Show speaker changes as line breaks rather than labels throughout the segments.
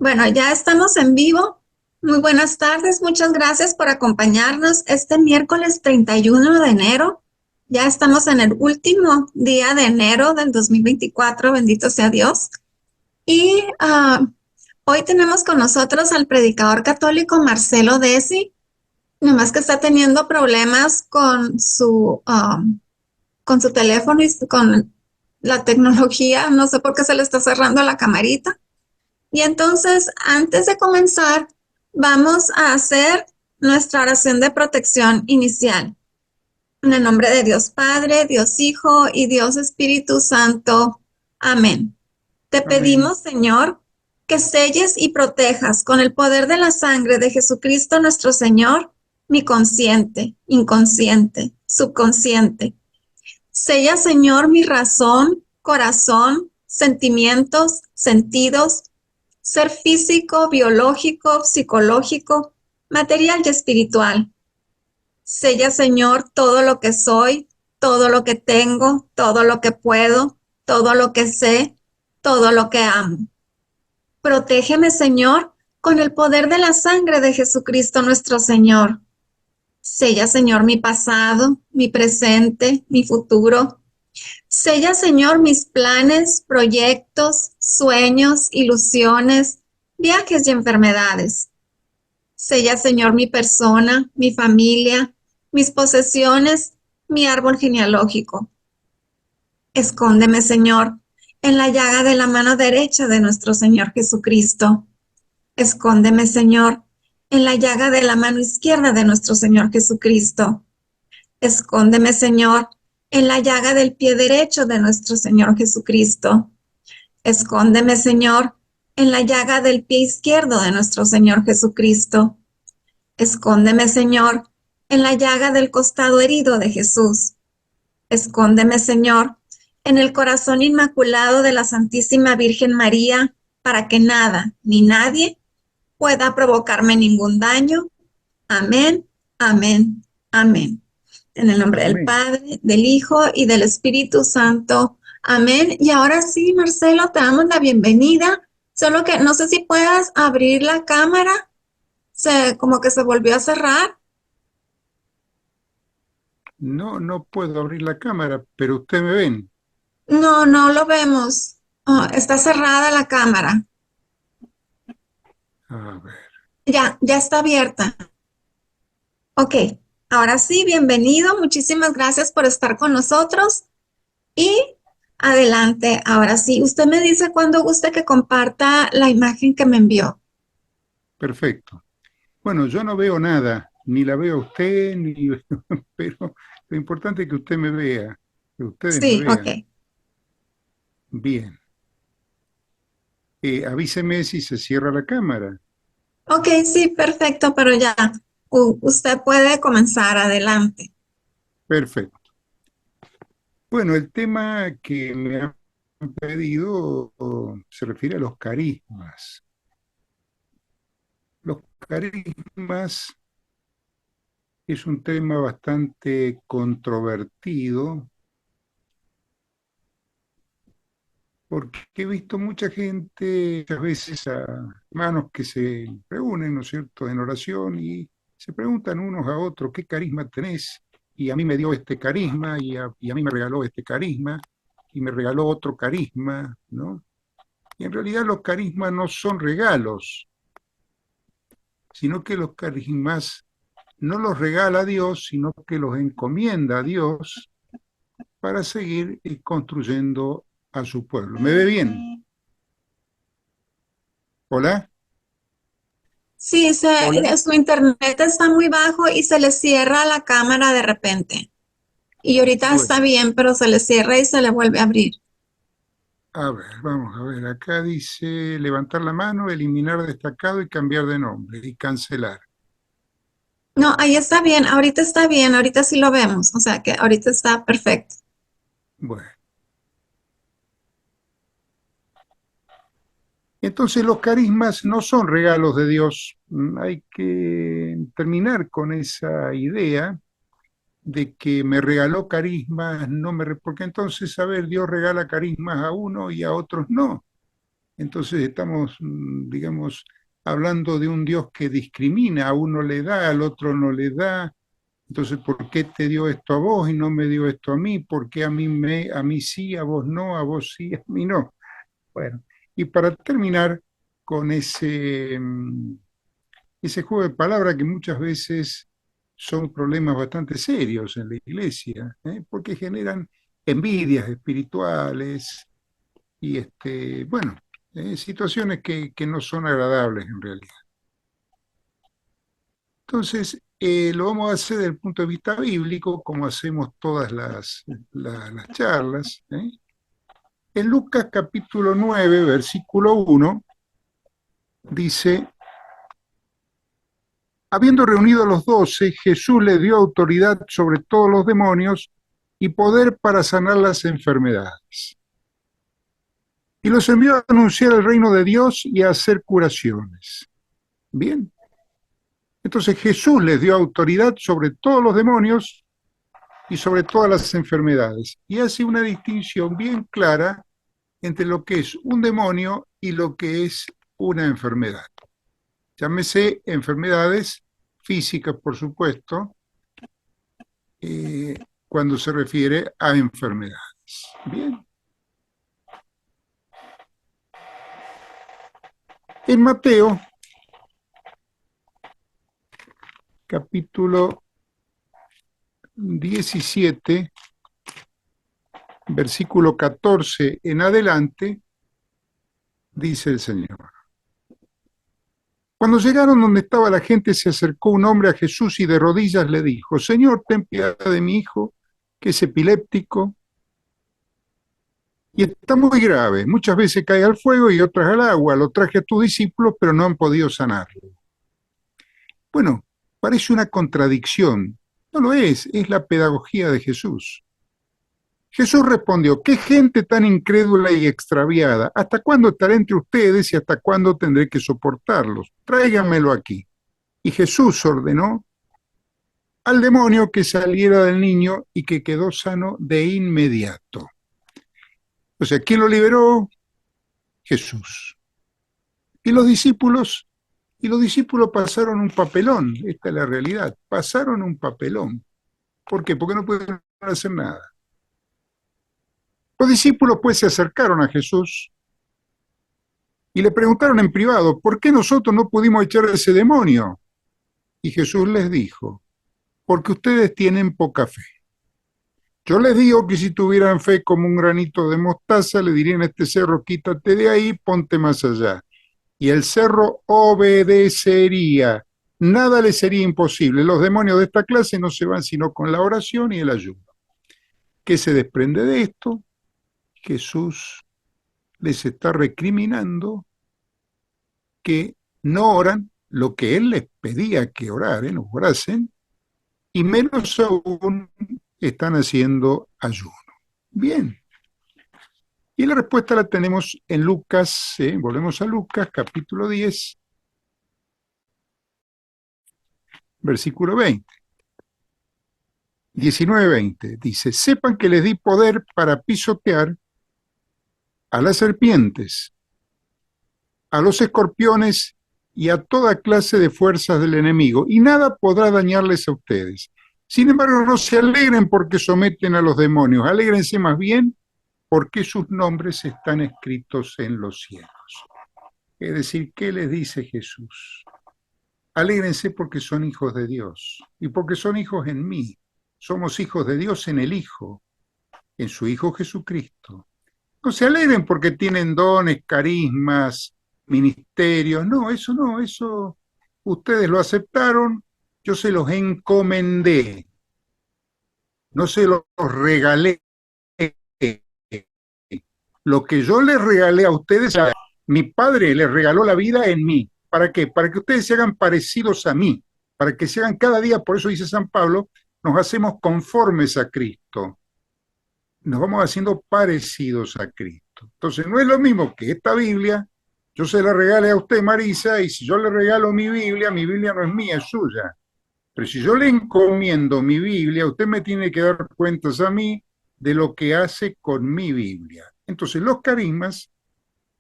Bueno, ya estamos en vivo. Muy buenas tardes, muchas gracias por acompañarnos este miércoles 31 de enero. Ya estamos en el último día de enero del 2024, bendito sea Dios. Y hoy tenemos con nosotros al predicador católico Marcelo Desi, nomás que está teniendo problemas con su teléfono y con la tecnología. No sé por qué se le está cerrando la camarita. Y entonces, antes de comenzar, vamos a hacer nuestra oración de protección inicial. En el nombre de Dios Padre, Dios Hijo y Dios Espíritu Santo. Amén. Te
Amén.
pedimos, Señor, que selles y protejas con el poder de la sangre de Jesucristo nuestro Señor, mi consciente, inconsciente, subconsciente. Sella, Señor, mi razón, corazón, sentimientos, sentidos, ser físico, biológico, psicológico, material y espiritual. Sella, Señor, todo lo que soy, todo lo que tengo, todo lo que puedo, todo lo que sé, todo lo que amo. Protégeme, Señor, con el poder de la sangre de Jesucristo nuestro Señor. Sella, Señor, mi pasado, mi presente, mi futuro. Sella, Señor, mis planes, proyectos, sueños, ilusiones, viajes y enfermedades. Sella, Señor, mi persona, mi familia, mis posesiones, mi árbol genealógico. Escóndeme, Señor, en la llaga de la mano derecha de nuestro Señor Jesucristo. Escóndeme, Señor, en la llaga de la mano izquierda de nuestro Señor Jesucristo. Escóndeme, Señor, en la llaga del pie derecho de nuestro Señor Jesucristo. Escóndeme, Señor, en la llaga del pie izquierdo de nuestro Señor Jesucristo. Escóndeme, Señor, en la llaga del costado herido de Jesús. Escóndeme, Señor, en el corazón inmaculado de la Santísima Virgen María, para que nada ni nadie pueda provocarme ningún daño. Amén, amén, amén. En el nombre del
Amén.
Padre, del Hijo y del Espíritu Santo. Amén. Y ahora sí, Marcelo, te damos la bienvenida. Solo que no sé si puedas abrir la cámara. Como que se volvió a cerrar.
No, no puedo abrir la cámara, pero usted me ven.
No, no lo vemos. Está cerrada la cámara.
A ver.
Ya está abierta. Ok, ahora sí, bienvenido. Muchísimas gracias por estar con nosotros. Y adelante, ahora sí. Usted me dice cuando guste que comparta la imagen que me envió.
Perfecto. Bueno, yo no veo nada, ni la veo a usted, ni pero lo importante es que usted me vea, que ustedes me
Sí, ok.
vean. Bien. Avíseme si se cierra la cámara.
Ok, sí, perfecto, pero ya. Usted puede comenzar, adelante.
Perfecto. Bueno, el tema que me han pedido se refiere a los carismas. Los carismas es un tema bastante controvertido porque he visto mucha gente, muchas veces a hermanos que se reúnen, ¿no es cierto?, en oración y se preguntan unos a otros, ¿qué carisma tenés? Y a mí me dio este carisma y a mí me regaló este carisma y me regaló otro carisma, ¿no? Y en realidad los carismas no son regalos, sino que los carismas no los regala Dios, sino que los encomienda a Dios para seguir construyendo a su pueblo. ¿Me ve bien? ¿Hola?
Sí,
Hola.
su internet está muy bajo y se le cierra la cámara de repente. Y ahorita está
Bueno,
bien, pero se le cierra y se le vuelve a abrir.
a ver, vamos a ver. Acá dice levantar la mano, eliminar destacado y cambiar de nombre y cancelar.
No, ahí está bien, ahorita sí lo vemos. O sea que ahorita está perfecto.
Bueno, entonces los carismas no son regalos de Dios. Hay que terminar con esa idea de que me regaló carismas, no me... Porque entonces, a ver, Dios regala carismas a uno y a otros no. Entonces estamos, digamos, hablando de un Dios que discrimina, a uno le da, al otro no le da. Entonces, ¿por qué te dio esto a vos y no me dio esto a mí? ¿Por qué a mí sí, a vos no, a vos sí, a mí no? Bueno, y para terminar con ese juego de palabras que muchas veces son problemas bastante serios en la iglesia, ¿eh? Porque generan envidias espirituales y bueno, situaciones que no son agradables en realidad. Entonces, lo vamos a hacer desde el punto de vista bíblico, como hacemos todas las charlas, ¿eh? En Lucas capítulo 9, versículo 1, dice, habiendo reunido a los 12, Jesús les dio autoridad sobre todos los demonios y poder para sanar las enfermedades. Y los envió a anunciar el reino de Dios y a hacer curaciones. Bien. Entonces Jesús les dio autoridad sobre todos los demonios y sobre todas las enfermedades. Y hace una distinción bien clara entre lo que es un demonio y lo que es una enfermedad. Llámese enfermedades físicas, por supuesto, cuando se refiere a enfermedades. Bien. En Mateo, capítulo 17, versículo 14 en adelante, dice el Señor. Cuando llegaron donde estaba la gente, se acercó un hombre a Jesús y de rodillas le dijo, Señor, ten piedad de mi hijo, que es epiléptico, y está muy grave. Muchas veces cae al fuego y otras al agua. Lo traje a tus discípulos, pero no han podido sanarlo. Bueno, parece una contradicción. No lo es la pedagogía de Jesús. Jesús respondió, qué gente tan incrédula y extraviada. ¿Hasta cuándo estaré entre ustedes y hasta cuándo tendré que soportarlos? Tráiganmelo aquí. Y Jesús ordenó al demonio que saliera del niño y que quedó sano de inmediato. O sea, ¿quién lo liberó? Jesús. Y los discípulos, pasaron un papelón, esta es la realidad, pasaron un papelón. ¿Por qué? Porque no pudieron hacer nada. Los discípulos pues se acercaron a Jesús y le preguntaron en privado, ¿por qué nosotros no pudimos echar a ese demonio? Y Jesús les dijo, porque ustedes tienen poca fe. Yo les digo que si tuvieran fe como un granito de mostaza, le dirían a este cerro, quítate de ahí, ponte más allá. Y el cerro obedecería. Nada le sería imposible. Los demonios de esta clase no se van sino con la oración y el ayuno. ¿Qué se desprende de esto? Jesús les está recriminando que no oran lo que Él les pedía que oraran, orasen, y menos aún están haciendo ayuno. Bien. Y la respuesta la tenemos en Lucas, volvemos a Lucas, capítulo 10, versículo 20. 19:20 dice, sepan que les di poder para pisotear a las serpientes, a los escorpiones y a toda clase de fuerzas del enemigo, y nada podrá dañarles a ustedes. Sin embargo, no se alegren porque someten a los demonios, alégrense más bien porque sus nombres están escritos en los cielos. Es decir, ¿qué les dice Jesús? Alégrense porque son hijos de Dios y porque son hijos en mí. Somos hijos de Dios en el Hijo, en su Hijo Jesucristo. No se alegren porque tienen dones, carismas, ministerios. No, eso ustedes lo aceptaron, yo se los encomendé, no se los regalé. Lo que yo les regalé a ustedes, mi Padre les regaló la vida en mí. ¿Para qué? Para que ustedes se hagan parecidos a mí, para que se hagan cada día, por eso dice San Pablo, nos hacemos conformes a Cristo. Nos vamos haciendo parecidos a Cristo. Entonces no es lo mismo que esta Biblia, yo se la regale a usted, Marisa, y si yo le regalo mi Biblia no es mía, es suya. Pero si yo le encomiendo mi Biblia, usted me tiene que dar cuentas a mí de lo que hace con mi Biblia. Entonces los carismas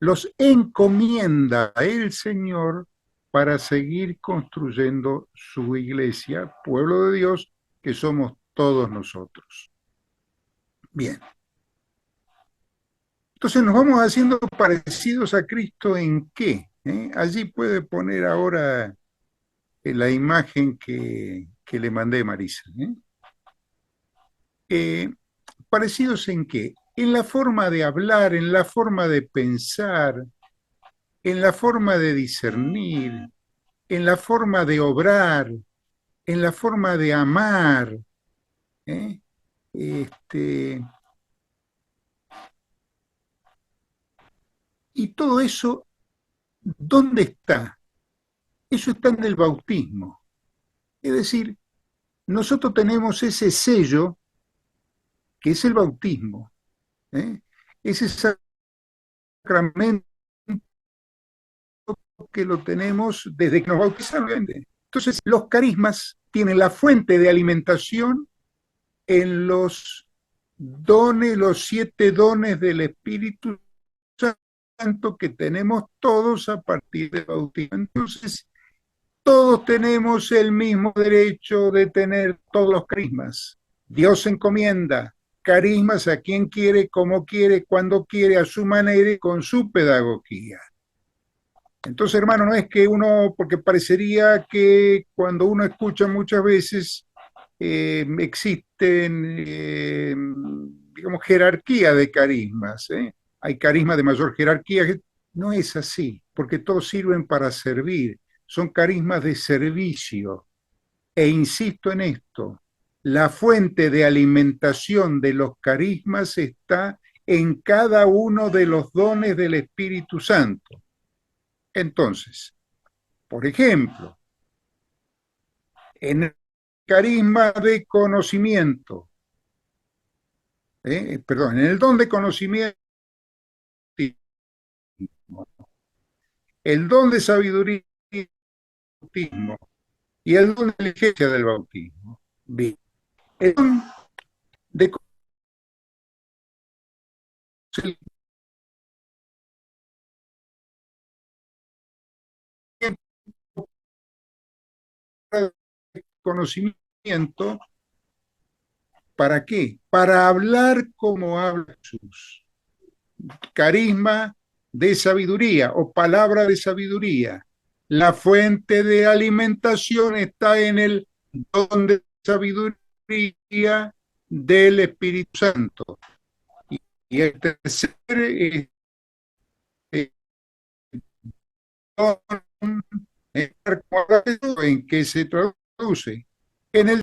los encomienda el Señor para seguir construyendo su iglesia, pueblo de Dios, que somos todos nosotros. Bien. Entonces nos vamos haciendo parecidos a Cristo en qué. Allí puede poner ahora la imagen que le mandé, Marisa. ¿Parecidos en qué? En la forma de hablar, en la forma de pensar, en la forma de discernir, en la forma de obrar, en la forma de amar. ¿eh? Este, y todo eso, ¿dónde está? Eso está en el bautismo. Es decir, nosotros tenemos ese sello que es el bautismo, ¿eh? Ese sacramento que lo tenemos desde que nos bautizaron. Entonces, los carismas tienen la fuente de alimentación en los dones, los 7 dones del Espíritu Santo que tenemos todos a partir del bautismo. Entonces, todos tenemos el mismo derecho de tener todos los carismas. Dios encomienda carismas a quien quiere, como quiere, cuando quiere, a su manera y con su pedagogía. Entonces, hermano, no es que uno, porque parecería que cuando uno escucha muchas veces existen, digamos, jerarquía de carismas. Hay carismas de mayor jerarquía. No es así, porque todos sirven para servir. Son carismas de servicio. E insisto en esto, la fuente de alimentación de los carismas está en cada uno de los dones del Espíritu Santo. Entonces, por ejemplo, en el carisma de conocimiento, perdón, en el don de conocimiento, el don de sabiduría y el don de inteligencia del bautismo. Bien. El don de conocimiento, ¿para qué? Para hablar como habla Jesús. Carisma de sabiduría o palabra de sabiduría. La fuente de alimentación está en el don de sabiduría del Espíritu Santo. Y el tercer don, ¿en qué se traduce? En el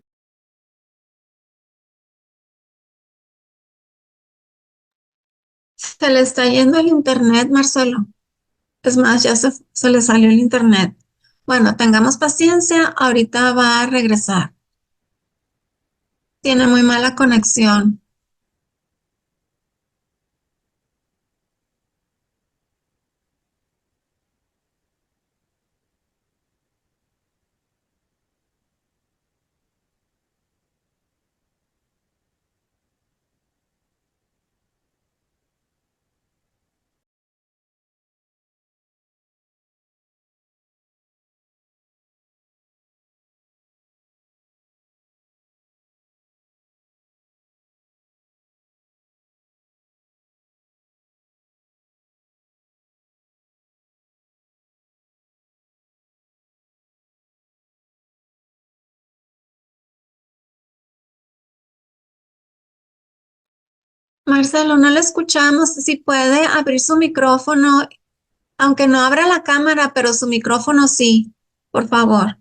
Se le está yendo el internet, Marcelo. Es más, ya se le salió el internet. Bueno, tengamos paciencia, ahorita va a regresar. Tiene muy mala conexión. Marcelo, no le escuchamos. Si puede abrir su micrófono, aunque no abra la cámara, pero su micrófono sí, por favor.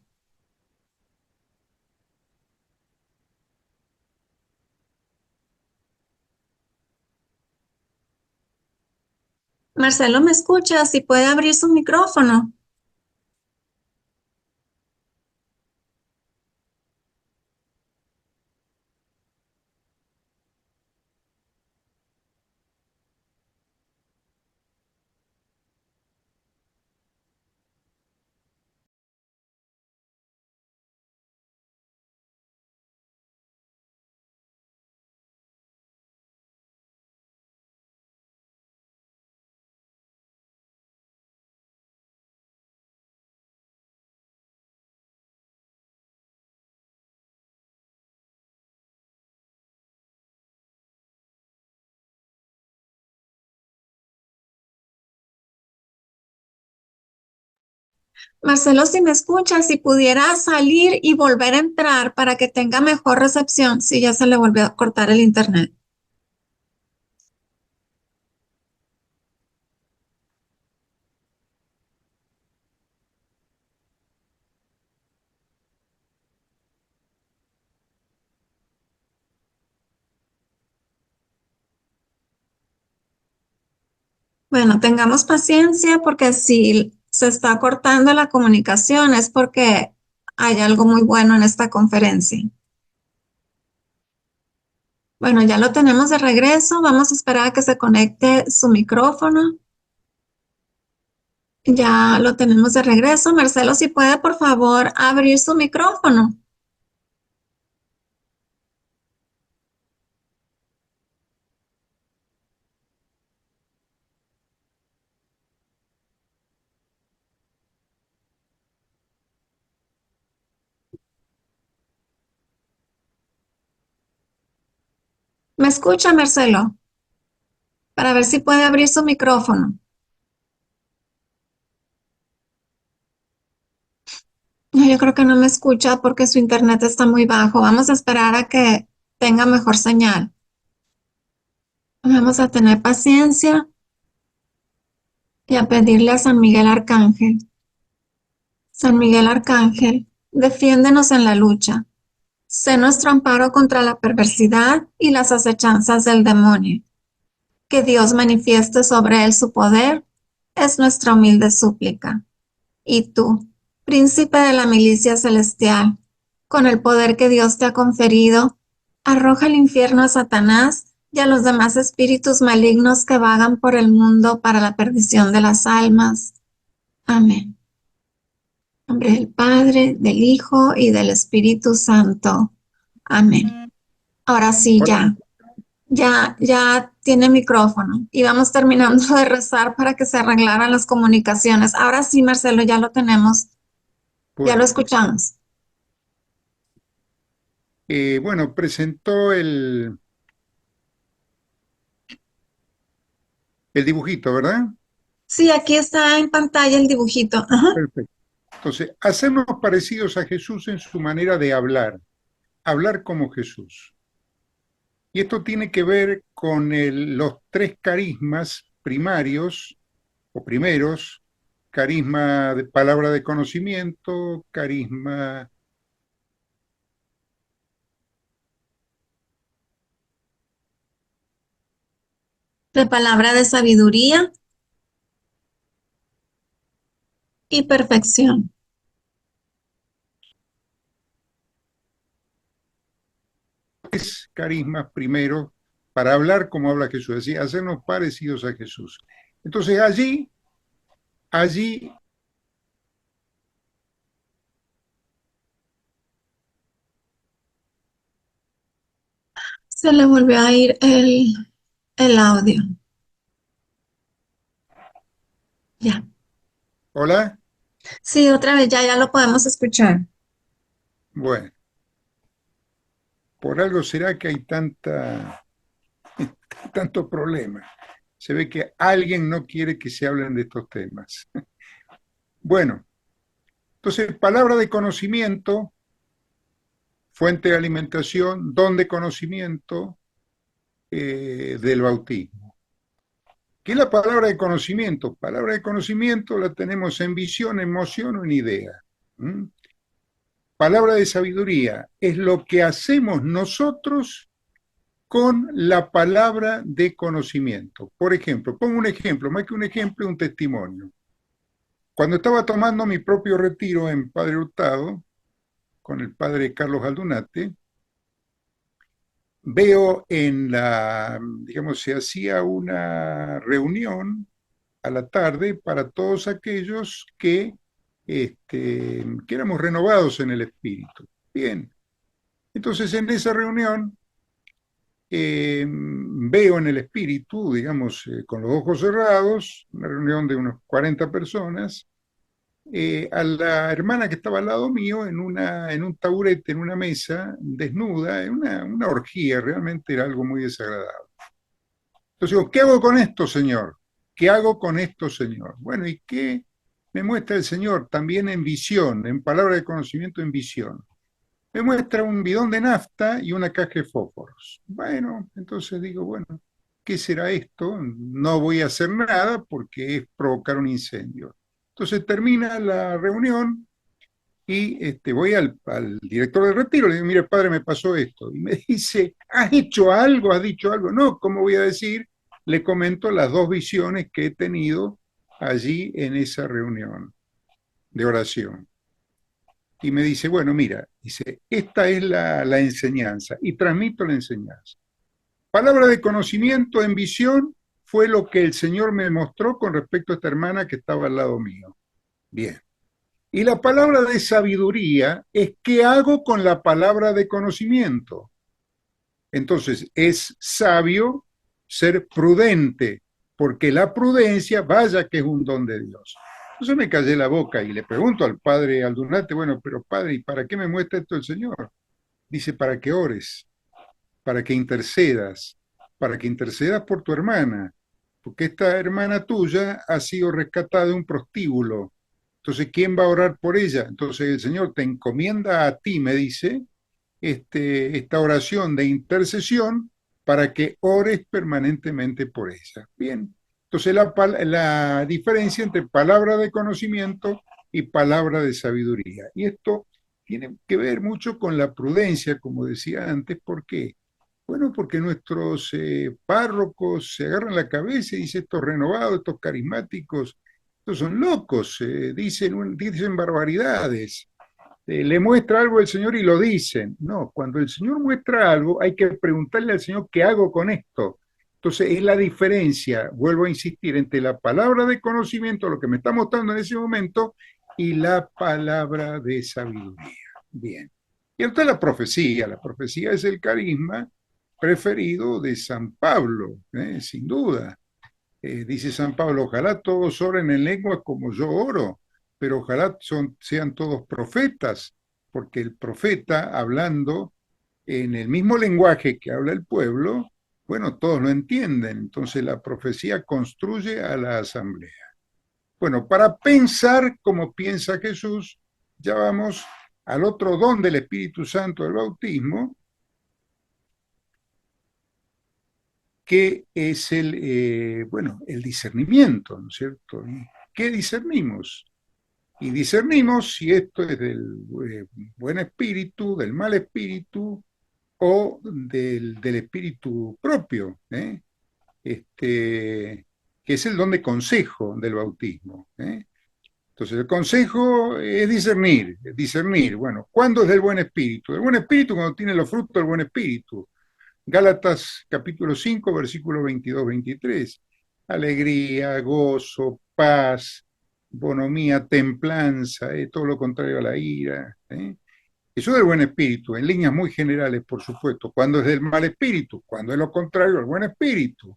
Marcelo, ¿me escucha? Si puede abrir su micrófono. Marcelo, si me escuchas, si pudiera salir y volver a entrar para que tenga mejor recepción, si ya se le volvió a cortar el internet. Bueno, tengamos paciencia porque si se está cortando la comunicación es porque hay algo muy bueno en esta conferencia. Bueno, ya lo tenemos de regreso. Vamos a esperar a que se conecte su micrófono. Ya lo tenemos de regreso. Marcelo, si puede, por favor, abrir su micrófono. ¿Me escucha, Marcelo? Para ver si puede abrir su micrófono. No, yo creo que no me escucha porque su internet está muy bajo. Vamos a esperar a que tenga mejor señal. Vamos a tener paciencia y a pedirle a San Miguel Arcángel. San Miguel Arcángel, defiéndenos en la lucha. Sé nuestro amparo contra la perversidad y las acechanzas del demonio. Que Dios manifieste sobre él su poder es nuestra humilde súplica. Y tú, príncipe de la milicia celestial, con el poder que Dios te ha conferido, arroja al infierno a Satanás y a los demás espíritus malignos que vagan por el mundo para la perdición de las almas. Amén. En nombre del Padre, del Hijo y del Espíritu Santo. Amén. Ahora sí,
Hola.
ya tiene micrófono y vamos terminando de rezar para que se arreglaran las comunicaciones. Ahora sí, Marcelo, ya lo tenemos, ya lo
Bueno,
escuchamos.
bueno, presentó el dibujito, ¿verdad?
Sí, aquí está en pantalla el dibujito. Ajá.
Perfecto. Entonces, hacernos parecidos a Jesús en su manera de hablar, hablar como Jesús. Y esto tiene que ver con los tres carismas primarios o primeros: carisma de palabra de conocimiento, carisma
De palabra de sabiduría y perfección.
tres carismas primeros para hablar como habla Jesús, es decir, hacernos parecidos a Jesús. Entonces allí
Se le volvió a ir el audio. Ya.
hola,
Sí, otra vez, ya lo podemos escuchar.
bueno, por algo será que hay tanto problema. Se ve que alguien no quiere que se hablen de estos temas. Bueno, entonces, palabra de conocimiento, fuente de alimentación, don de conocimiento del bautismo. ¿Qué es la palabra de conocimiento? Palabra de conocimiento la tenemos en visión, emoción o en idea. ¿Mm? Palabra de sabiduría es lo que hacemos nosotros con la palabra de conocimiento. Por ejemplo, pongo un ejemplo, más que un ejemplo, un testimonio. Cuando estaba tomando mi propio retiro en Padre Hurtado, con el padre Carlos Aldunate, veo digamos, se hacía una reunión a la tarde para todos aquellos que éramos renovados en el espíritu. Bien, entonces en esa reunión veo en el espíritu, digamos, con los ojos cerrados, una reunión de unos 40 personas, a la hermana que estaba al lado mío en un taburete, en una mesa, desnuda, en una orgía, realmente era algo muy desagradable. Entonces digo, ¿qué hago con esto, señor? ¿Qué hago con esto, señor? Bueno, ¿y qué me muestra el Señor también en visión, en palabra de conocimiento en visión. Me muestra un bidón de nafta y una caja de fósforos. Bueno, entonces digo, bueno, ¿qué será esto? No voy a hacer nada porque es provocar un incendio. Entonces termina la reunión y voy al director del retiro, le digo, mire, padre, me pasó esto. Y me dice, ¿has hecho algo? ¿Has dicho algo? No, ¿cómo voy a decir? Le comento las dos visiones que he tenido allí en esa reunión de oración. Y me dice, bueno, mira, dice, esta es la enseñanza y transmito la enseñanza. Palabra de conocimiento en visión fue lo que el Señor me mostró con respecto a esta hermana que estaba al lado mío. Bien. Y la palabra de sabiduría es qué hago con la palabra de conocimiento. Entonces, es sabio ser prudente, porque la prudencia, vaya que es un don de Dios. Entonces me callé la boca y le pregunto al padre Aldunate, bueno, pero padre, ¿y para qué me muestra esto el Señor? Dice, para que ores, para que intercedas por tu hermana, porque esta hermana tuya ha sido rescatada de un prostíbulo. Entonces, ¿quién va a orar por ella? Entonces el Señor te encomienda a ti, me dice, esta oración de intercesión para que ores permanentemente por ella. Bien, entonces la diferencia entre palabra de conocimiento y palabra de sabiduría. Y esto tiene que ver mucho con la prudencia, como decía antes. ¿Por qué? Bueno, porque nuestros párrocos se agarran la cabeza y dicen estos renovados, estos carismáticos, estos son locos, dicen barbaridades, le muestra algo el Señor y lo dicen. No, cuando el Señor muestra algo hay que preguntarle al Señor qué hago con esto. Entonces es la diferencia, vuelvo a insistir, entre la palabra de conocimiento, lo que me está mostrando en ese momento, y la palabra de sabiduría. Bien. Y entonces la profecía es el carisma preferido de San Pablo, sin duda. Dice San Pablo, ojalá todos oren en lengua como yo oro, pero ojalá sean todos profetas, porque el profeta hablando en el mismo lenguaje que habla el pueblo, bueno, todos lo entienden, entonces la profecía construye a la asamblea. Bueno, para pensar como piensa Jesús, ya vamos al otro don del Espíritu Santo del bautismo, que es el discernimiento, ¿no es cierto? ¿Qué discernimos? Y discernimos si esto es del buen espíritu, del mal espíritu o del espíritu propio, que es el don de consejo del bautismo. Entonces, el consejo es discernir, bueno, ¿cuándo es del buen espíritu? El buen espíritu cuando tiene los frutos del buen espíritu. Gálatas capítulo 5, versículo 22-23. Alegría, gozo, paz, bonomía, templanza, todo lo contrario a la ira. Eso del buen espíritu, en líneas muy generales, por supuesto. Cuando es del mal espíritu, cuando es lo contrario al buen espíritu.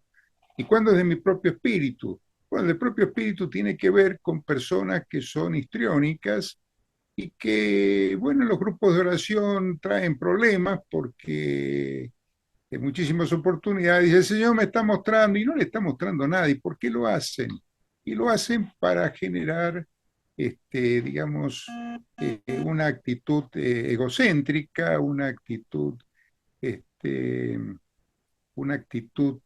¿Y cuándo es de mi propio espíritu? Bueno, el propio espíritu tiene que ver con personas que son histriónicas y que, bueno, en los grupos de oración traen problemas porque en muchísimas oportunidades, y el Señor me está mostrando, y no le está mostrando nada, ¿y por qué lo hacen? Y lo hacen para generar, digamos, una actitud egocéntrica, este, una actitud,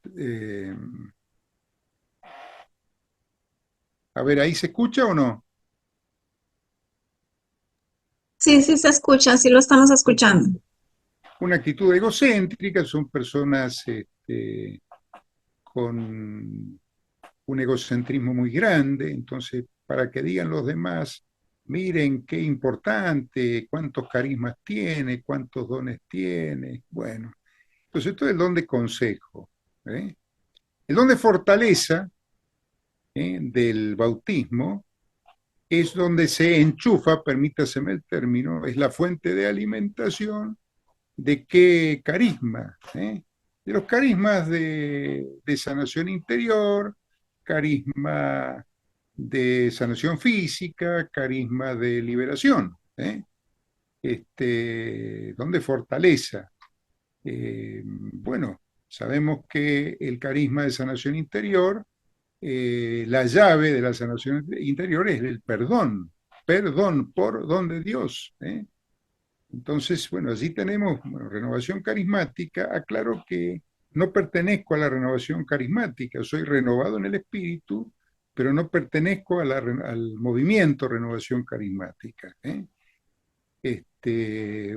a ver, ¿ahí se escucha o no?
Sí, sí se escucha, sí lo estamos escuchando.
Una actitud egocéntrica, son personas con un egocentrismo muy grande, entonces para que digan los demás, miren qué importante, cuántos carismas tiene, cuántos dones tiene, bueno, entonces esto es el don de consejo. ¿eh? El don de fortaleza del bautismo es donde se enchufa, permítaseme el término, es la fuente de alimentación de qué carisma, de los carismas de sanación interior, carisma de sanación física, carisma de liberación, donde fortaleza. Bueno, sabemos que el carisma de sanación interior la llave de la sanación interior es el perdón por don de Dios. Entonces, bueno, allí tenemos bueno, renovación carismática. Aclaro que no pertenezco a la renovación carismática, soy renovado en el espíritu, pero no pertenezco a al movimiento renovación carismática.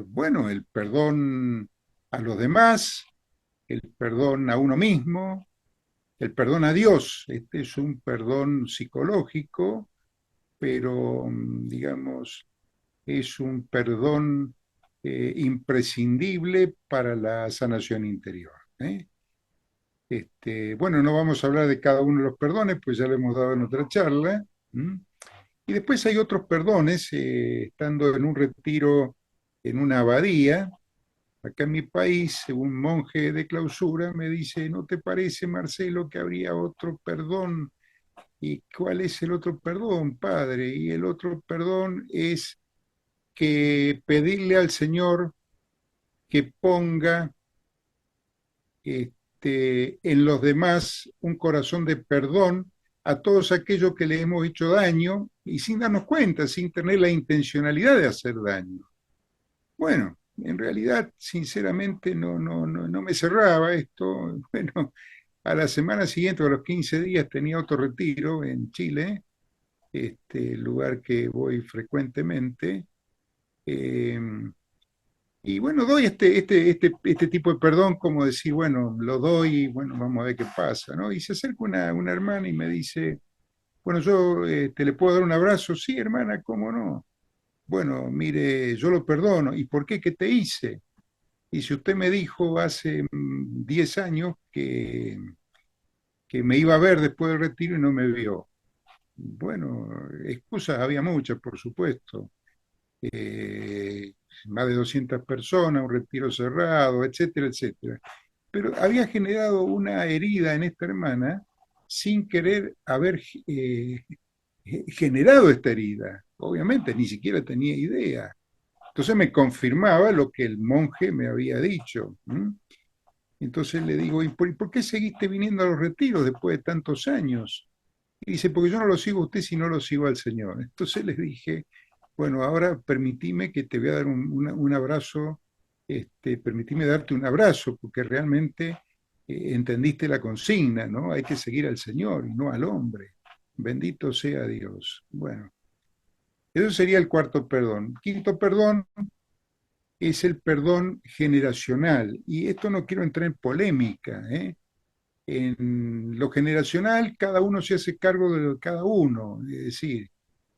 Bueno, el perdón a los demás, el perdón a uno mismo, el perdón a Dios. Este es un perdón psicológico, pero digamos, es un perdón imprescindible para la sanación interior. Bueno, no vamos a hablar de cada uno de los perdones, pues ya lo hemos dado en otra charla. ¿M? Y después hay otros perdones, estando en un retiro en una abadía, acá en mi país, un monje de clausura me dice, ¿no te parece, Marcelo, que habría otro perdón? ¿Y cuál es el otro perdón, padre? Y el otro perdón es que pedirle al Señor que ponga en los demás un corazón de perdón a todos aquellos que le hemos hecho daño y sin darnos cuenta, sin tener la intencionalidad de hacer daño. Bueno, en realidad, sinceramente, no me cerraba esto. Bueno, a la semana siguiente, a los 15 días, tenía otro retiro en Chile, lugar que voy frecuentemente. Eh, y bueno, doy este tipo de perdón, como decir, bueno, lo doy y bueno, vamos a ver qué pasa, ¿no? Y se acerca una hermana y me dice, bueno, yo te le puedo dar un abrazo. Sí, hermana, ¿cómo no? Bueno, mire, yo lo perdono. ¿Y por qué? ¿Qué te hice? Y si usted me dijo hace 10 años que me iba a ver después del retiro y no me vio. Bueno, excusas había muchas, por supuesto. Eh, Más de 200 personas, un retiro cerrado, etcétera, etcétera. Pero había generado una herida en esta hermana sin querer haber generado esta herida. Obviamente ni siquiera tenía idea. Entonces me confirmaba lo que el monje me había dicho. Entonces le digo, ¿y por qué seguiste viniendo a los retiros después de tantos años? Y dice, porque yo no lo sigo a usted, sino lo sigo al Señor. Entonces les dije, bueno, ahora permitime que te voy a dar un abrazo, permitime darte un abrazo, porque realmente entendiste la consigna, ¿no? Hay que seguir al Señor y no al hombre. Bendito sea Dios. Bueno, eso sería el cuarto perdón. Quinto perdón es el perdón generacional. Y esto no quiero entrar en polémica, ¿eh? En lo generacional, cada uno se hace cargo de cada uno. Es decir,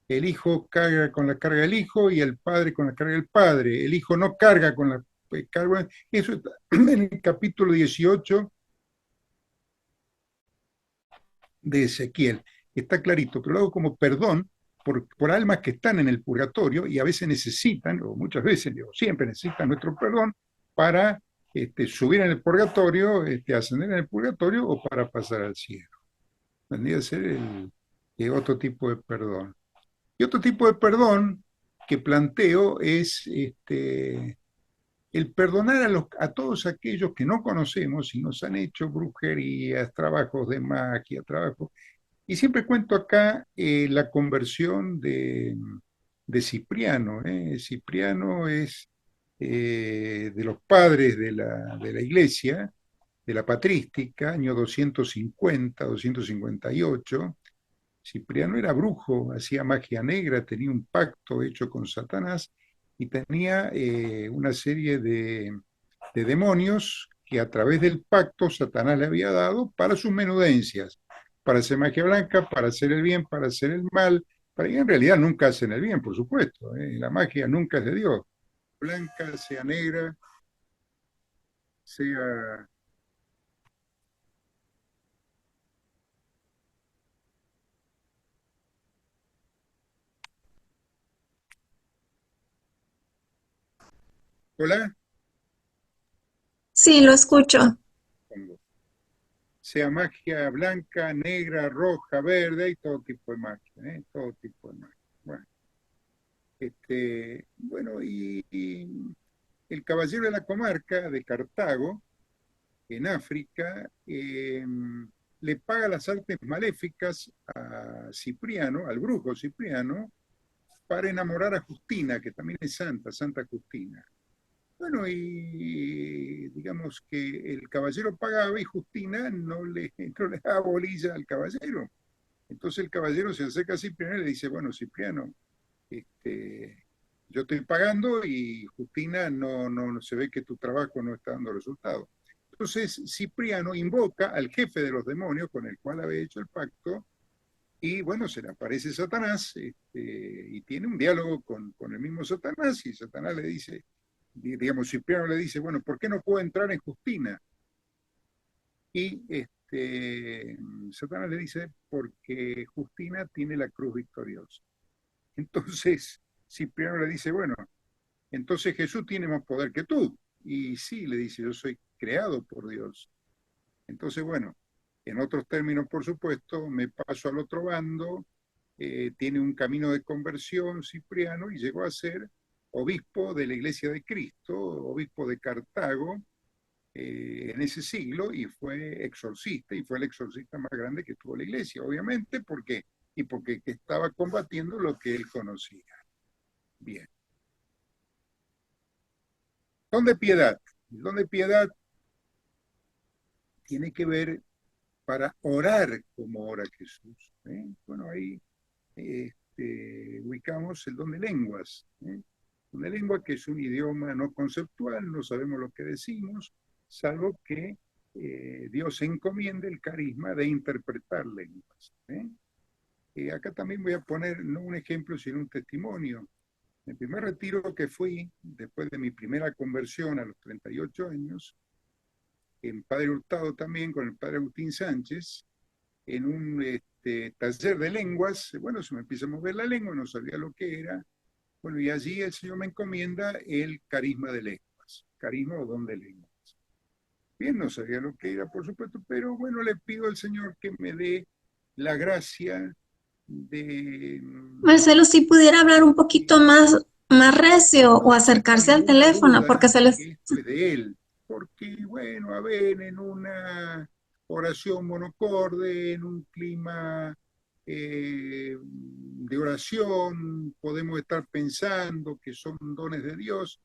el hijo carga con la carga del hijo y el padre con la carga del padre. El hijo no carga con la carga. Eso está en el capítulo 18 de Ezequiel. Está clarito, pero lo hago como perdón por almas que están en el purgatorio y a veces necesitan, o muchas veces, o siempre necesitan nuestro perdón para subir en el purgatorio, ascender en el purgatorio o para pasar al cielo. Vendría a ser otro tipo de perdón. Y otro tipo de perdón que planteo es el perdonar a todos aquellos que no conocemos y nos han hecho brujerías, trabajos de magia, trabajos. Y siempre cuento acá la conversión de Cipriano. Cipriano es de los padres de la iglesia, de la patrística, año 250, 258. Cipriano era brujo, hacía magia negra, tenía un pacto hecho con Satanás y tenía una serie de demonios que a través del pacto Satanás le había dado para sus menudencias, para hacer magia blanca, para hacer el bien, para hacer el mal, para y en realidad nunca hacen el bien, por supuesto, la magia nunca es de Dios, blanca, sea negra, sea... Hola,
Sí, lo escucho.
sea magia blanca, negra, roja, verde, y todo tipo de magia, todo tipo de magia. Bueno, bueno y el caballero de la comarca de Cartago, en África, le paga las artes maléficas a Cipriano, al brujo Cipriano, para enamorar a Justina, que también es santa, Santa Justina. Bueno, y digamos que el caballero pagaba y Justina no le daba bolilla al caballero. Entonces el caballero se acerca a Cipriano y le dice, bueno, Cipriano, yo estoy pagando y Justina no se ve que tu trabajo no está dando resultado. Entonces Cipriano invoca al jefe de los demonios con el cual había hecho el pacto y bueno, se le aparece Satanás y tiene un diálogo con el mismo Satanás y Satanás le dice, digamos, Cipriano le dice, bueno, ¿por qué no puedo entrar en Justina? Y Satanás le dice, porque Justina tiene la cruz victoriosa. Entonces Cipriano le dice, bueno, entonces Jesús tiene más poder que tú. Y sí, le dice, yo soy creado por Dios. Entonces, bueno, en otros términos, por supuesto, me paso al otro bando, tiene un camino de conversión Cipriano y llegó a ser obispo de la Iglesia de Cristo, obispo de Cartago, en ese siglo y fue exorcista y fue el exorcista más grande que tuvo la Iglesia, obviamente, porque y porque estaba combatiendo lo que él conocía. Bien. Don de piedad. El don de piedad tiene que ver para orar como ora Jesús. Bueno, ahí ubicamos el don de lenguas. Don de lengua que es un idioma no conceptual, no sabemos lo que decimos, salvo que Dios encomiende el carisma de interpretar lenguas. Acá también voy a poner no un ejemplo, sino un testimonio. El primer retiro que fui, después de mi primera conversión a los 38 años, en Padre Hurtado también, con el Padre Agustín Sánchez, en un taller de lenguas, bueno, se me empieza a mover la lengua, no sabía lo que era, bueno, y allí el Señor me encomienda el carisma de lenguas, carisma o don de lenguas. Bien, no sabía lo que era, por supuesto, pero bueno, le pido al Señor que me dé la gracia de...
Marcelo, si pudiera hablar un poquito más recio
No
o
tengo
acercarse al
ninguna
teléfono,
duda
porque se
de
les...
que esto es de Él, porque bueno, a ver, en una oración monocorde, en un clima de oración, podemos estar pensando que son dones de Dios,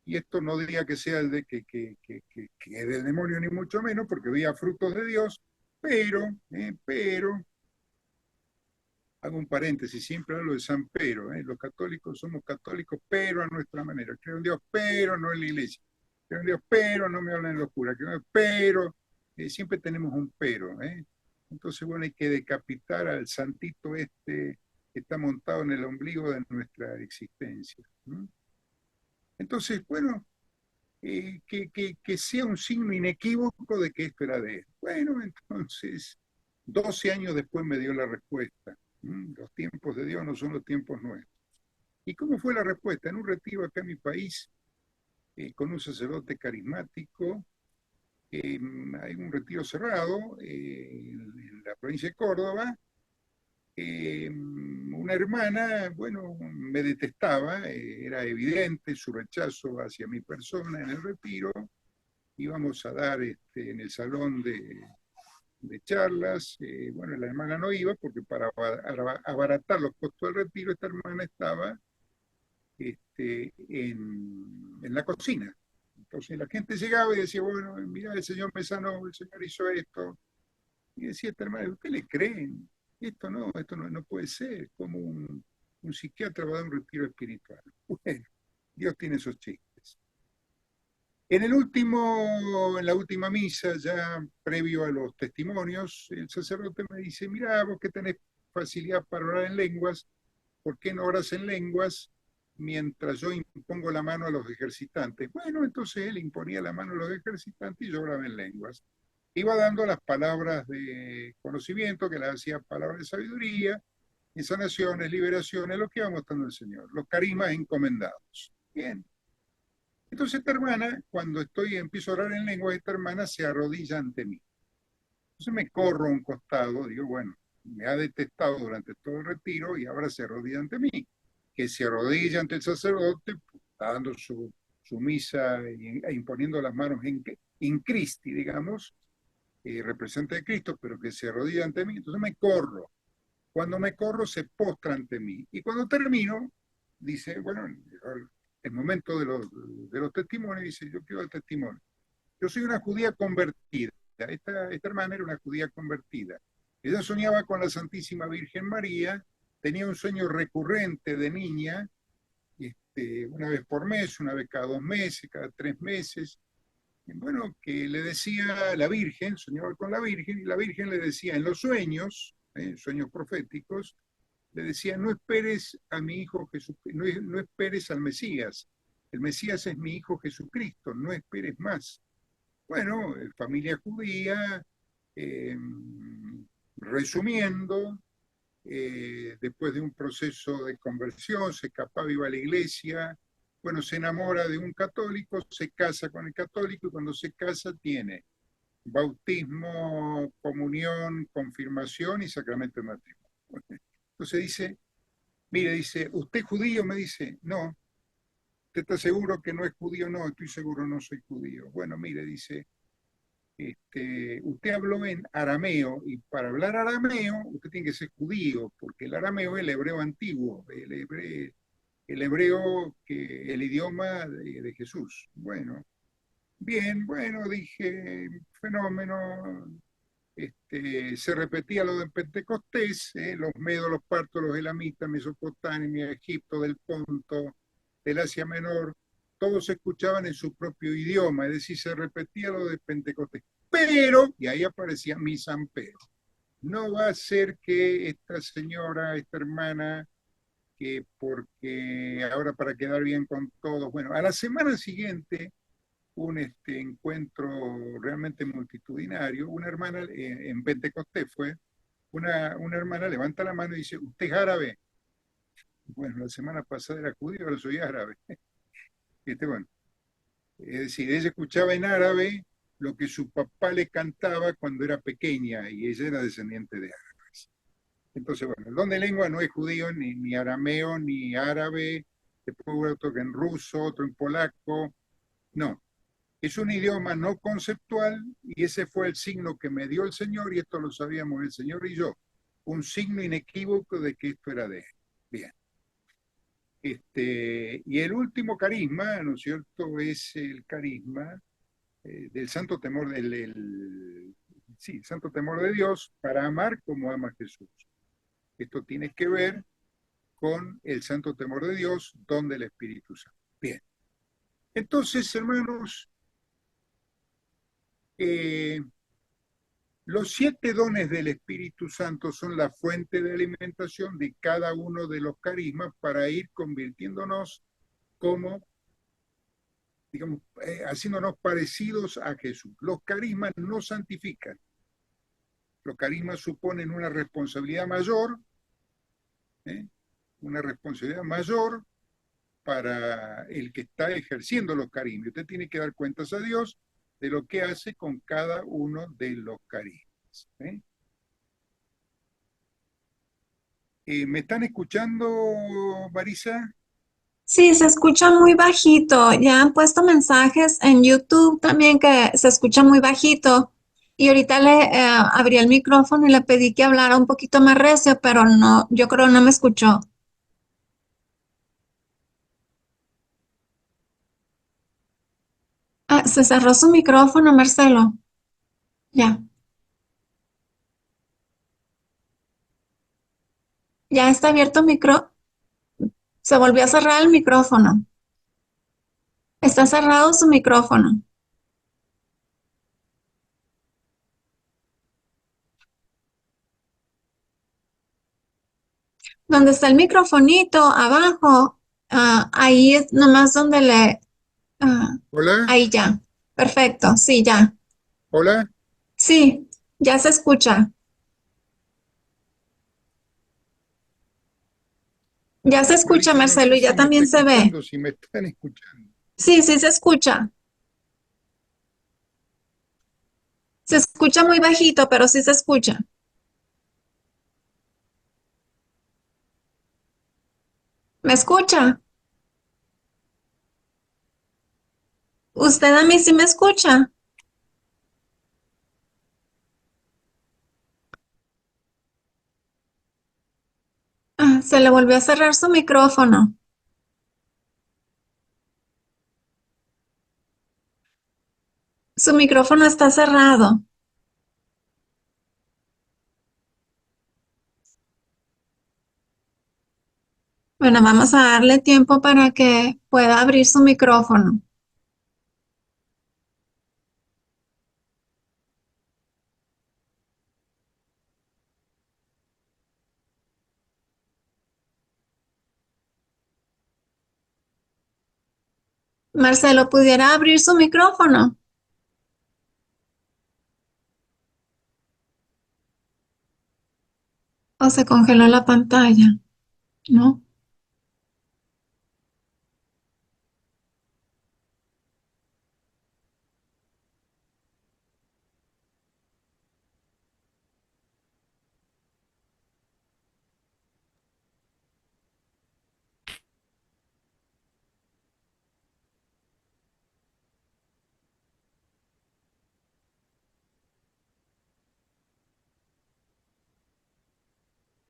y esto no diría que sea el de que es del demonio, ni mucho menos, porque veía frutos de Dios, pero hago un paréntesis, siempre hablo de San Pedro, los católicos somos católicos, pero a nuestra manera. Creo en Dios, pero no en la iglesia. Creo en Dios, pero no me hablan en locura. Creo, pero, siempre tenemos un pero. Entonces, bueno, hay que decapitar al santito que está montado en el ombligo de nuestra existencia. Entonces, bueno, que sea un signo inequívoco de que esto era de él. Bueno, entonces, 12 años después me dio la respuesta. Los tiempos de Dios no son los tiempos nuestros. ¿Y cómo fue la respuesta? En un retiro acá en mi país, con un sacerdote carismático, hay un retiro cerrado en la provincia de Córdoba. Una hermana, bueno, me detestaba, era evidente su rechazo hacia mi persona en el retiro. Íbamos a dar en el salón de charlas. Bueno, la hermana no iba porque para abaratar los costos del retiro, esta hermana estaba en la cocina. Entonces la gente llegaba y decía, bueno, mira, el señor me sanó, el señor hizo esto. Y decía esta hermana, ¿usted le creen? Esto no puede ser. Como un psiquiatra va a dar un retiro espiritual. Bueno, Dios tiene esos chistes. En la última misa, ya previo a los testimonios, el sacerdote me dice, mira, vos que tenés facilidad para orar en lenguas, ¿por qué no oras en lenguas mientras yo impongo la mano a los ejercitantes? Bueno, entonces él imponía la mano a los ejercitantes y yo oraba en lenguas. Iba dando las palabras de conocimiento, que las hacía palabras de sabiduría, en sanaciones, liberaciones, lo que iba mostrando el Señor, los carismas encomendados. Bien. Entonces esta hermana, cuando empiezo a orar en lengua, esta hermana se arrodilla ante mí. Entonces me corro a un costado, digo, bueno, me ha detestado durante todo el retiro y ahora se arrodilla ante mí. Que se arrodilla ante el sacerdote, pues, está dando su misa e imponiendo las manos en Cristi, digamos, representante de Cristo, pero que se arrodilla ante mí, entonces me corro. Cuando me corro se postra ante mí. Y cuando termino, dice, bueno, el momento de los testimonios, dice, yo quiero el testimonio. Yo soy una judía convertida. Esta hermana era una judía convertida. Ella soñaba con la Santísima Virgen María, tenía un sueño recurrente de niña, una vez por mes, una vez cada 2 meses, cada 3 meses. Bueno, que le decía la Virgen, soñaba con la Virgen, y la Virgen le decía en los sueños, sueños proféticos, le decía, no esperes a mi hijo Jesucristo, no esperes al Mesías. El Mesías es mi hijo Jesucristo, no esperes más. Bueno, familia judía, resumiendo, después de un proceso de conversión, se escapaba, iba a la iglesia, bueno, se enamora de un católico, se casa con el católico y cuando se casa tiene bautismo, comunión, confirmación y sacramento de matrimonio. Entonces dice, mire, dice, ¿usted es judío? Me dice, no. ¿Usted está seguro que no es judío? No, estoy seguro, no soy judío. Bueno, mire, dice, usted habló en arameo y para hablar arameo usted tiene que ser judío, porque el arameo es el hebreo antiguo, el hebreo, el idioma de Jesús. Bueno, bien, bueno, dije, fenómeno. Se repetía lo de Pentecostés, los medos, los partos, los elamitas, Mesopotamia, Egipto, del Ponto, del Asia Menor, todos se escuchaban en su propio idioma, es decir, se repetía lo de Pentecostés. Pero, y ahí aparecía mi San Pedro, no va a ser que esta señora, esta hermana, que porque ahora para quedar bien con todos, bueno, a la semana siguiente un encuentro realmente multitudinario, una hermana en Pentecostés fue, una hermana levanta la mano y dice, ¿usted es árabe? Bueno, la semana pasada era judío, ahora soy árabe. Bueno, es decir, ella escuchaba en árabe lo que su papá le cantaba cuando era pequeña y ella era descendiente de árabes. Entonces, bueno, el don de lengua no es judío, ni arameo, ni árabe, después hubo otro que en ruso, otro en polaco, no. Es un idioma no conceptual y ese fue el signo que me dio el Señor y esto lo sabíamos el Señor y yo. Un signo inequívoco de que esto era de Él. Bien. Y el último carisma, ¿no es cierto?, es el carisma del santo temor sí, santo temor de Dios para amar como ama Jesús. Esto tiene que ver con el santo temor de Dios, don del Espíritu Santo. Bien. Entonces, hermanos, los 7 dones del Espíritu Santo son la fuente de alimentación de cada uno de los carismas para ir convirtiéndonos como, digamos, haciéndonos parecidos a Jesús. Los carismas no santifican. Los carismas suponen una responsabilidad mayor para el que está ejerciendo los carismas. Usted tiene que dar cuentas a Dios de lo que hace con cada uno de los carismas. ¿Me están escuchando, Marisa?
Sí, se escucha muy bajito. Ya han puesto mensajes en YouTube también que se escucha muy bajito. Y ahorita le abrí el micrófono y le pedí que hablara un poquito más recio, pero no, yo creo no me escuchó. Ah, se cerró su micrófono, Marcelo. Ya, ya está abierto el micro. Se volvió a cerrar el micrófono. Está cerrado su micrófono. Donde está el microfonito abajo, ahí es nomás donde ah,
Hola,
ahí ya. Perfecto, sí, ya.
hola.
Sí, ya se escucha. Ya se escucha,
Marisa, no
Marcelo,
sé
y ya
si me está
también se ve.
escuchando, si me están escuchando.
Sí, sí se escucha. Se escucha muy bajito, pero sí se escucha. ¿Me escucha? ¿Usted a mí sí me escucha? Se le volvió a cerrar su micrófono. Su micrófono está cerrado. Bueno, vamos a darle tiempo para que pueda abrir su micrófono. Marcelo, ¿pudiera abrir su micrófono? ¿O se congeló la pantalla? ¿No?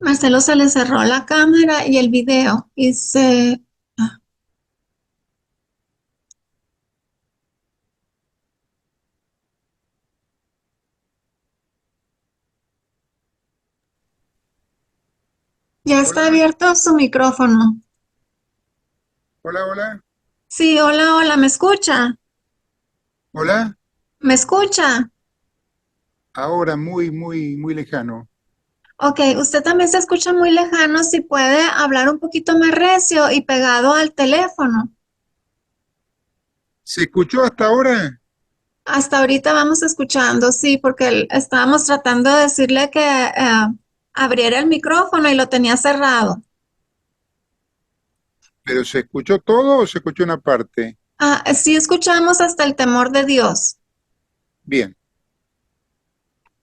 Marcelo se le cerró la cámara y el video y se... ah, ya está
Hola,
abierto su micrófono.
hola, hola,
Sí, hola, hola, ¿me escucha?
hola.
¿Me escucha?
Ahora muy lejano.
Ok, usted también se escucha muy lejano. Si puede hablar un poquito más recio y pegado al teléfono.
¿Se escuchó hasta ahora?
Hasta ahorita vamos escuchando, sí, porque estábamos tratando de decirle que abriera el micrófono y lo tenía cerrado.
¿Pero se escuchó todo o se escuchó una parte?
Ah, sí escuchamos hasta el temor de Dios.
Bien.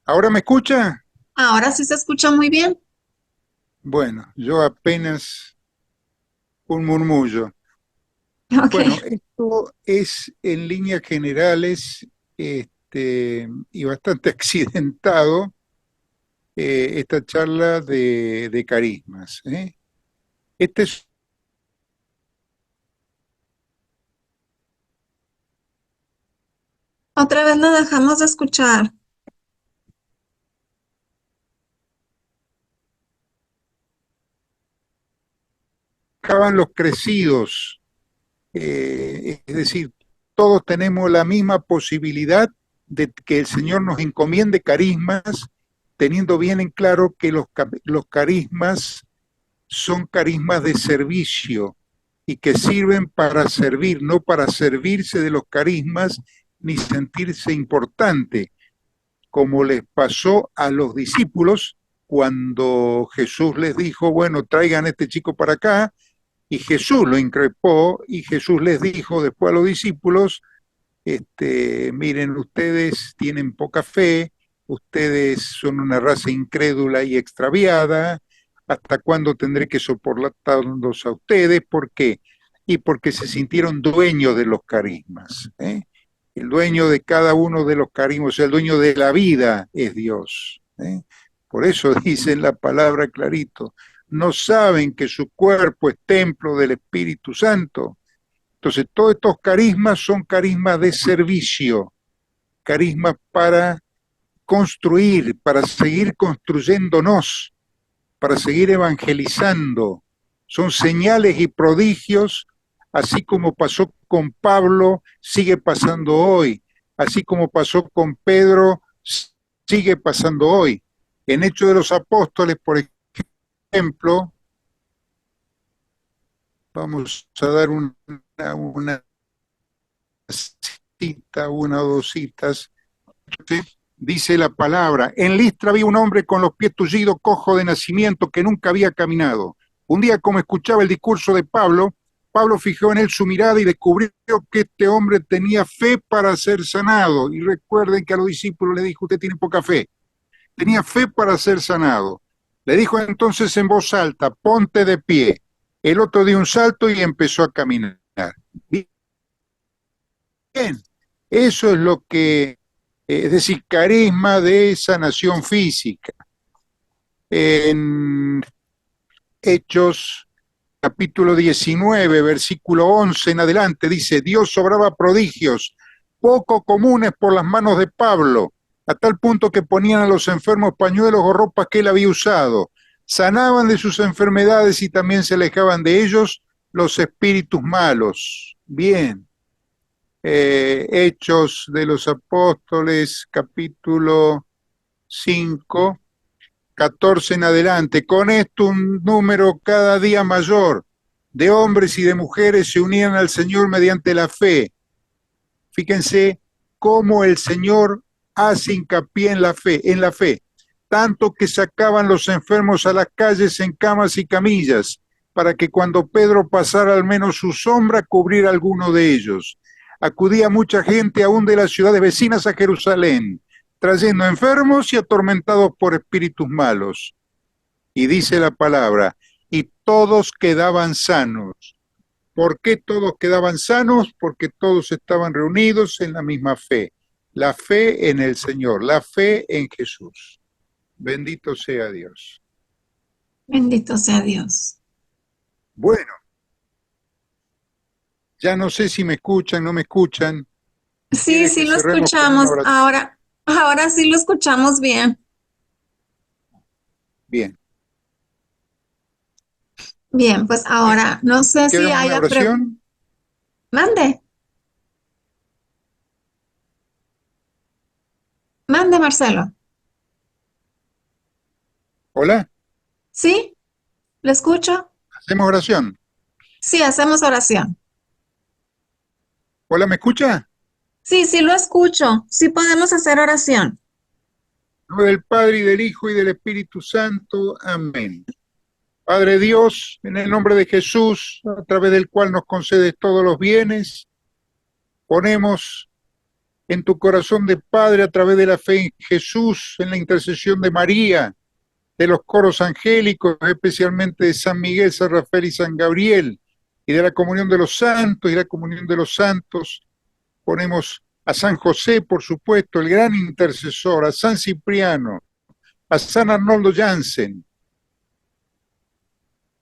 ¿Ahora me escucha?
Ahora sí se escucha muy bien.
Bueno, yo apenas un murmullo.
Ok.
Bueno, esto es en líneas generales y bastante accidentado esta charla de carismas. Este es,
Otra vez lo dejamos de escuchar.
acaban los crecidos, es decir, todos tenemos la misma posibilidad de que el Señor nos encomiende carismas, teniendo bien en claro que los carismas son carismas de servicio y que sirven para servir, no para servirse de los carismas ni sentirse importante, como les pasó a los discípulos cuando Jesús les dijo, bueno, traigan a este chico para acá, y Jesús lo increpó y Jesús les dijo después a los discípulos, miren, ustedes tienen poca fe, ustedes son una raza incrédula y extraviada, ¿hasta cuándo tendré que soportarlos a ustedes? ¿Por qué? Y porque se sintieron dueños de los carismas. El dueño de cada uno de los carismas, o sea, el dueño de la vida es Dios. Por eso dice en la palabra clarito, no saben que su cuerpo es templo del Espíritu Santo. Entonces, todos estos carismas son carismas de servicio, carismas para construir, para seguir construyéndonos, para seguir evangelizando. Son señales y prodigios, así como pasó con Pablo, sigue pasando hoy, así como pasó con Pedro, sigue pasando hoy. En Hechos de los Apóstoles, por ejemplo, vamos a dar una cita, una o dos citas. ¿Sí? Dice la palabra, en Listra había un hombre con los pies tullidos, cojo de nacimiento, que nunca había caminado. Un día, como escuchaba el discurso de Pablo, Pablo fijó en él su mirada y descubrió que este hombre tenía fe para ser sanado. Y recuerden que a los discípulos le dijo, usted tiene poca fe. Tenía fe para ser sanado. Le dijo entonces en voz alta, ponte de pie. El otro dio un salto y empezó a caminar. Bien, eso es lo que, es decir, carisma de sanación física. En Hechos capítulo 19, versículo 11 en adelante, dice: Dios obraba prodigios poco comunes por las manos de Pablo, a tal punto que ponían a los enfermos pañuelos o ropas que él había usado, sanaban de sus enfermedades y también se alejaban de ellos los espíritus malos. Bien. Hechos de los Apóstoles, capítulo 5, 14 en adelante. Con esto un número cada día mayor de hombres y de mujeres se unían al Señor mediante la fe. Fíjense cómo el Señor hace hincapié en la fe, tanto que sacaban los enfermos a las calles en camas y camillas, para que cuando Pedro pasara al menos su sombra cubriera alguno de ellos. Acudía mucha gente aún de las ciudades vecinas a Jerusalén, trayendo enfermos y atormentados por espíritus malos. Y dice la palabra, y todos quedaban sanos. ¿Por qué todos quedaban sanos? Porque todos estaban reunidos en la misma fe. La fe en el Señor, la fe en Jesús. Bendito sea Dios.
Bendito sea Dios.
Bueno, ya no sé si me escuchan, no me escuchan.
Sí, sí lo escuchamos. Ahora sí lo escuchamos bien.
Bien.
Bien, pues ahora no sé si
¿Quieren una
haya
oración?
Mande. Mande, Marcelo.
Hola,
¿Sí? ¿Le escucho?
hacemos oración.
Sí, hacemos oración.
Hola, ¿me escucha?
Sí, sí lo escucho. Sí podemos hacer oración.
En nombre del Padre y del Hijo y del Espíritu Santo. Amén. Padre Dios, en el nombre de Jesús, a través del cual nos concedes todos los bienes, ponemos en tu corazón de Padre, a través de la fe en Jesús, en la intercesión de María, de los coros angélicos, especialmente de San Miguel, San Rafael y San Gabriel, y de la comunión de los santos y la comunión de los santos, ponemos a San José, por supuesto, el gran intercesor, a San Cipriano, a San Arnoldo Jansen,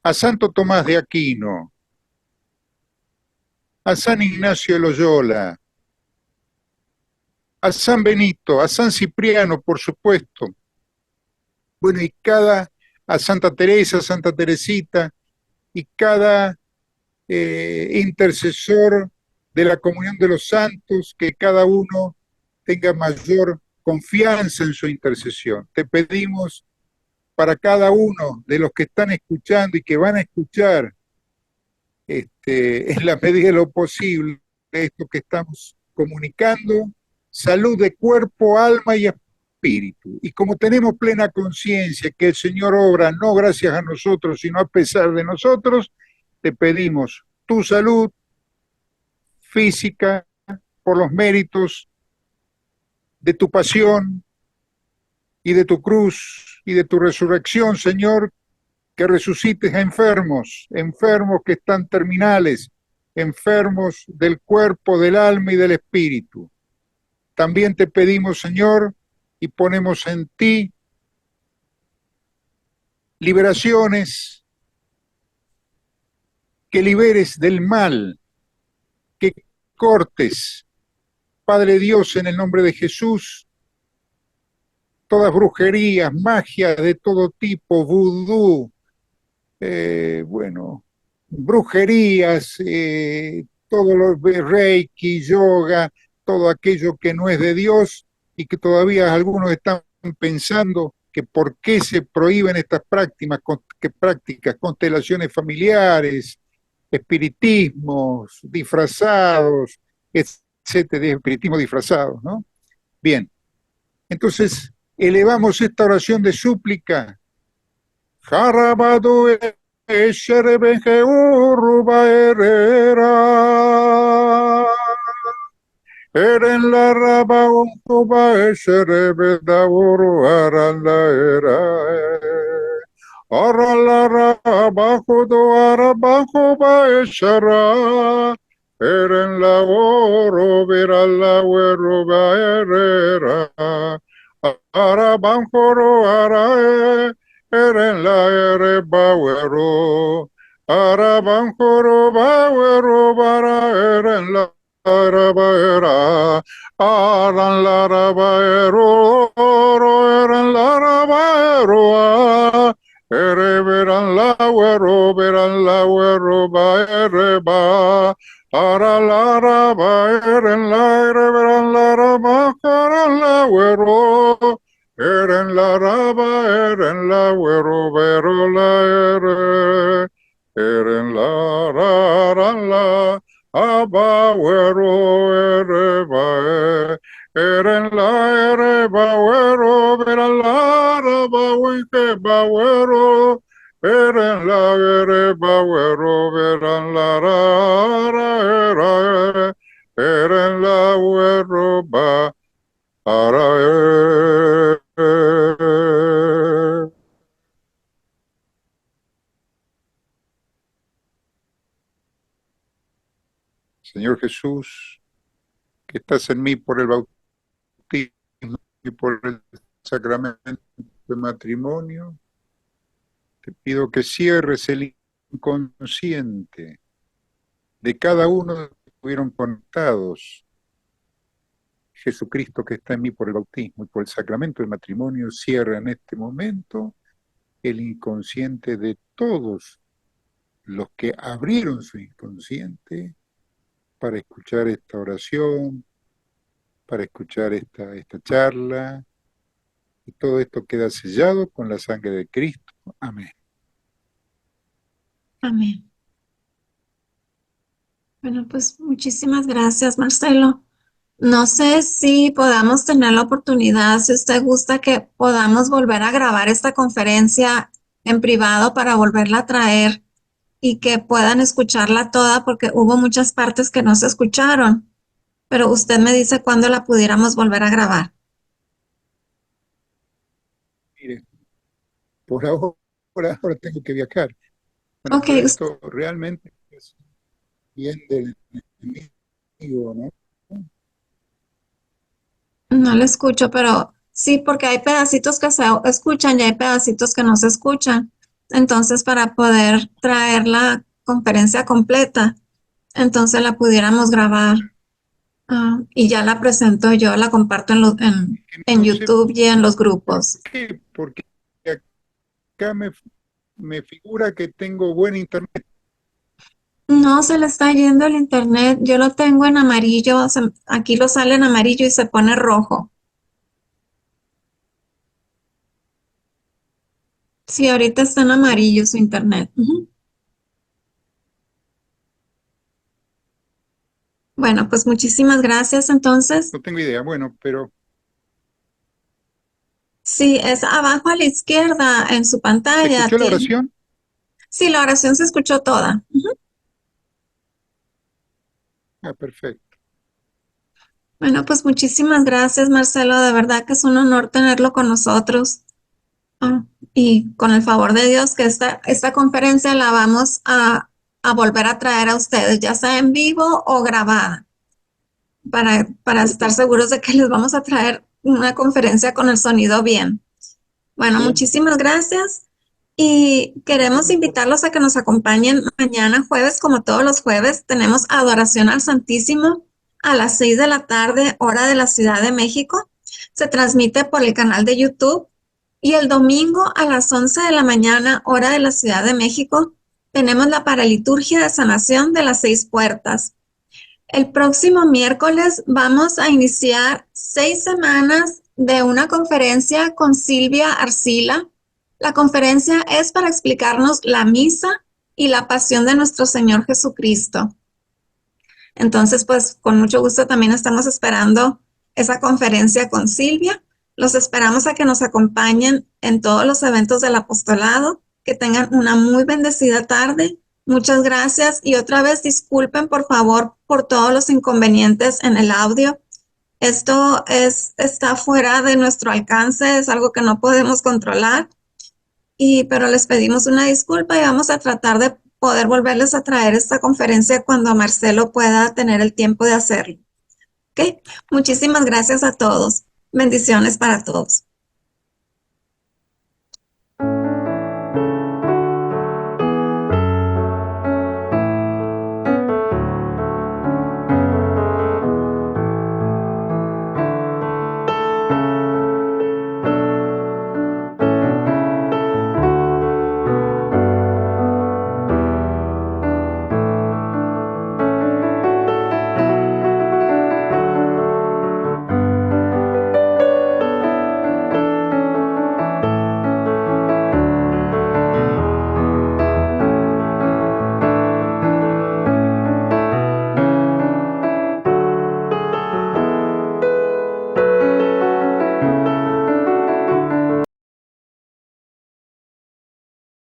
a Santo Tomás de Aquino, a San Ignacio de Loyola, a San Benito, a San Cipriano, por supuesto. Bueno, y a Santa Teresa, Santa Teresita, y cada intercesor de la comunión de los santos, que cada uno tenga mayor confianza en su intercesión. Te pedimos para cada uno de los que están escuchando y que van a escuchar, en la medida de lo posible, esto que estamos comunicando, salud de cuerpo, alma y espíritu. Y como tenemos plena conciencia que el Señor obra no gracias a nosotros, sino a pesar de nosotros, te pedimos tu salud física por los méritos de tu pasión y de tu cruz y de tu resurrección, Señor, que resucites a enfermos, enfermos que están terminales, enfermos del cuerpo, del alma y del espíritu. También te pedimos, Señor, y ponemos en ti liberaciones, que liberes del mal, que cortes, Padre Dios, en el nombre de Jesús, todas brujerías, magias de todo tipo, vudú, brujerías, todo lo reiki, yoga, todo aquello que no es de Dios y que todavía algunos están pensando que por qué se prohíben estas prácticas, constelaciones familiares, espiritismos disfrazados, etcétera, espiritismo disfrazados, ¿no? Bien, entonces elevamos esta oración de súplica. Jarabado Esherebeje Uruba Herrera. Eren la raba untuba Esherebe da Uru Aranda Era. Arala Rabajo do Arabajo ba Eshara. Eren la Oro Vera la Uruba Herrera. Arabanjoro Arae. eren la ere bawero, arabanjoro bawero bara eren la arabaera, aran la arabaero, oro eren la arabaero, ere veran la güero ba ere ba, ara la ba eren la ere veran la araba, caran la güero. Eren la raba, eren la güero, vero la ere. Eren la raran la, aba güero, ere ba e. Eren la ere ba güero, veran la raba, wike ba güero. Eren la ere ba güero, veran la rara era. Eren la güero ba. Para Señor Jesús, que estás en mí por el bautismo y por el sacramento de matrimonio, te pido que cierres el inconsciente de cada uno de los que estuvieron conectados. Jesucristo que está en mí por el bautismo y por el sacramento de matrimonio, cierra en este momento el inconsciente de todos los que abrieron su inconsciente para escuchar esta oración, para escuchar esta charla, y todo esto queda sellado con la sangre de Cristo. Amén.
Amén. Bueno, pues muchísimas gracias, Marcelo. No sé si podamos tener la oportunidad, si usted gusta, que podamos volver a grabar esta conferencia en privado para volverla a traer y que puedan escucharla toda, porque hubo muchas partes que no se escucharon, pero usted me dice cuándo la pudiéramos volver a grabar.
Mire, por ahora tengo que viajar. Bueno,
Ok,
pero esto realmente es bien del enemigo, ¿no?
no le escucho, pero sí, porque hay pedacitos que se escuchan y hay pedacitos que no se escuchan. Entonces, para poder traer la conferencia completa, entonces la pudiéramos grabar y ya la presento yo, la comparto
Que
en
no sé
YouTube y en los
por
grupos.
qué, porque acá me figura que tengo buen internet.
No se le está yendo el internet, yo lo tengo en amarillo, aquí lo sale en amarillo y se pone rojo. Sí, ahorita está en amarillo su internet. Ujú. Bueno, pues muchísimas gracias entonces.
No tengo idea, bueno, pero
Sí, es abajo a la izquierda en su
¿se
pantalla.
escuchó la oración?
Sí, la oración se escuchó toda. Ujú.
Ah, perfecto.
Bueno, pues muchísimas gracias, Marcelo. De verdad que es un honor tenerlo con nosotros. Ah, y con el favor de Dios, que esta conferencia la vamos a volver a traer a ustedes, ya sea en vivo o grabada, para estar seguros de que les vamos a traer una conferencia con el sonido bien. Bueno, muchísimas gracias y queremos invitarlos a que nos acompañen mañana jueves, como todos los jueves. Tenemos adoración al Santísimo a las 6 de la tarde, hora de la Ciudad de México. Se transmite por el canal de YouTube. Y el domingo a las 11 de la mañana, hora de la Ciudad de México, tenemos la paraliturgia de sanación de las 6 puertas. El próximo miércoles vamos a iniciar 6 semanas de una conferencia con Silvia Arcila. La conferencia es para explicarnos la misa y la pasión de nuestro Señor Jesucristo. Entonces, pues con mucho gusto también estamos esperando esa conferencia con Silvia. Los esperamos a que nos acompañen en todos los eventos del apostolado. Que tengan una muy bendecida tarde. Muchas gracias y otra vez disculpen por favor por todos los inconvenientes en el audio. Esto está fuera de nuestro alcance, es algo que no podemos controlar, pero les pedimos una disculpa y vamos a tratar de poder volverles a traer esta conferencia cuando Marcelo pueda tener el tiempo de hacerlo. ¿Ok? Muchísimas gracias a todos. Bendiciones para todos.